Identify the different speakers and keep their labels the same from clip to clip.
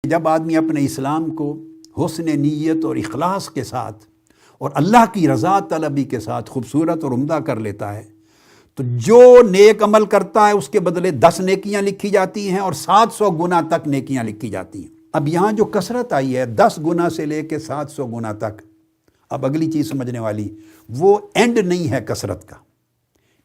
Speaker 1: جب آدمی اپنے اسلام کو حسن نیت اور اخلاص کے ساتھ اور اللہ کی رضا طلبی کے ساتھ خوبصورت اور عمدہ کر لیتا ہے تو جو نیک عمل کرتا ہے اس کے بدلے 10 نیکیاں لکھی جاتی ہیں اور 700 گنا تک نیکیاں لکھی جاتی ہیں۔ اب یہاں جو کثرت آئی ہے 10 گنا سے لے کے 700 گنا تک، اب اگلی چیز سمجھنے والی، وہ اینڈ نہیں ہے کثرت کا،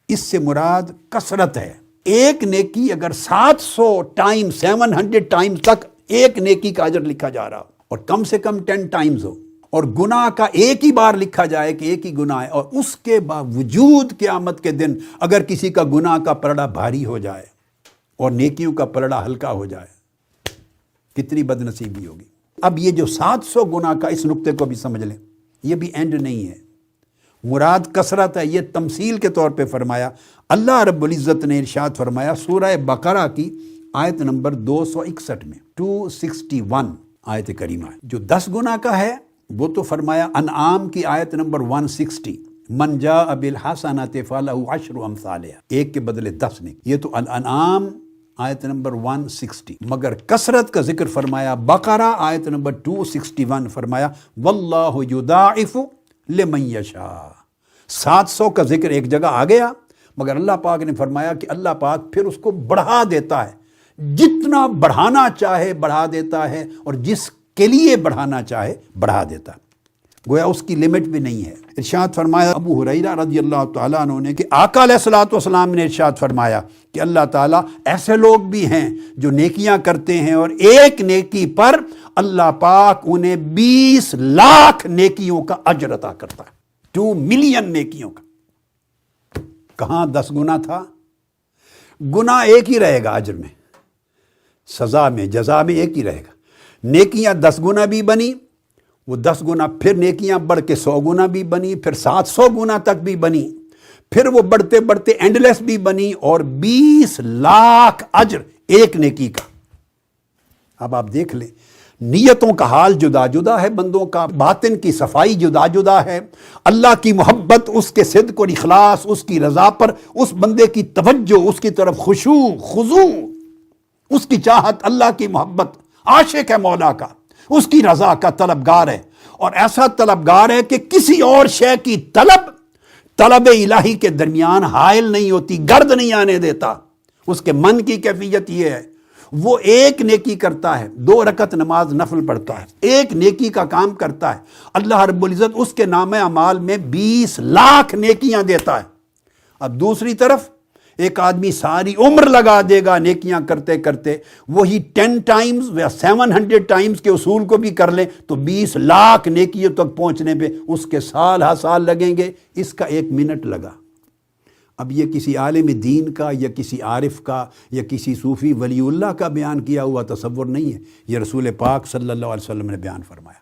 Speaker 1: اس سے مراد کثرت ہے۔ ایک نیکی اگر 700 ٹائم 700 ٹائم تک ایک نیکی کا اجر لکھا جا رہا اور کم سے کم 10 ٹائمز ہو، اور گناہ کا ایک ہی بار لکھا جائے کہ ایک ہی گناہ ہے، اور اس کے باوجود قیامت کے دن اگر کسی کا گناہ کا پلڑا بھاری ہو جائے اور نیکیوں کا پلڑا ہلکا ہو جائے، کتنی بد نصیبی ہوگی۔ اب یہ جو 700 گناہ کا، اس نقطے کو بھی سمجھ لیں، یہ بھی اینڈ نہیں ہے، مراد کثرت ہے۔ یہ تمثیل کے طور پہ فرمایا۔ اللہ رب العزت نے ارشاد فرمایا سورہ بقرہ کی آیت نمبر 261 میں، 261 آیت کریمہ، جو 10 گناہ کا ہے وہ تو فرمایا انعام کی آیت نمبر 160، من جاء بالحسنۃ فلہ 10 امثالہا، ایک کے بدلے 10 نے، یہ تو الانعام آیت نمبر 160۔ مگر کثرت کا ذکر فرمایا بقرہ آیت نمبر 261، فرمایا واللہ یضاعف لمن یشاء۔ 700 کا ذکر ایک جگہ آ گیا، مگر اللہ پاک نے فرمایا کہ اللہ پاک پھر اس کو بڑھا دیتا ہے، جتنا بڑھانا چاہے بڑھا دیتا ہے، اور جس کے لیے بڑھانا چاہے بڑھا دیتا ہے، گویا اس کی لمٹ بھی نہیں ہے۔ ارشاد فرمایا ابو ہریرہ رضی اللہ تعالیٰ عنہ نے کہ آقا علیہ الصلوۃ والسلام نے ارشاد فرمایا کہ اللہ تعالیٰ ایسے لوگ بھی ہیں جو نیکیاں کرتے ہیں اور ایک نیکی پر اللہ پاک انہیں 20 لاکھ نیکیوں کا اجر عطا کرتا ہے، 2 ملین نیکیوں کا۔ کہاں 10 گنا تھا؟ گناہ ایک ہی رہے گا، اجر میں، سزا میں، جزا میں ایک ہی رہے گا۔ نیکیاں 10 گنا بھی بنی، وہ 10 گنا پھر نیکیاں بڑھ کے 100 گنا بھی بنی، پھر 700 گنا تک بھی بنی، پھر وہ بڑھتے بڑھتے اینڈ لیس بھی بنی، اور 20 لاکھ اجر ایک نیکی کا۔ اب آپ دیکھ لیں، نیتوں کا حال جدا جدا ہے، بندوں کا باطن کی صفائی جدا جدا ہے، اللہ کی محبت، اس کے صدق اور اخلاص، اس کی رضا پر اس بندے کی توجہ، اس کی طرف خشوع خضوع، اس کی چاہت، اللہ کی محبت، عاشق ہے مولا کا، اس کی رضا کا طلبگار ہے، اور ایسا طلبگار ہے کہ کسی اور شے کی طلب الہی کے درمیان حائل نہیں ہوتی، گرد نہیں آنے دیتا۔ اس کے من کی کیفیت یہ ہے، وہ ایک نیکی کرتا ہے، 2 رکعت نماز نفل پڑھتا ہے، ایک نیکی کا کام کرتا ہے، اللہ رب العزت اس کے نام اعمال میں 20 لاکھ نیکیاں دیتا ہے۔ اب دوسری طرف ایک آدمی ساری عمر لگا دے گا نیکیاں کرتے کرتے، وہی 10 ٹائمز یا 700 ٹائمز کے اصول کو بھی کر لیں تو 20 لاکھ نیکیوں تک پہنچنے پہ اس کے سال ہا سال لگیں گے، اس کا 1 منٹ لگا۔ اب یہ کسی عالم دین کا یا کسی عارف کا یا کسی صوفی ولی اللہ کا بیان کیا ہوا تصور نہیں ہے، یہ رسول پاک صلی اللہ علیہ وسلم نے بیان فرمایا۔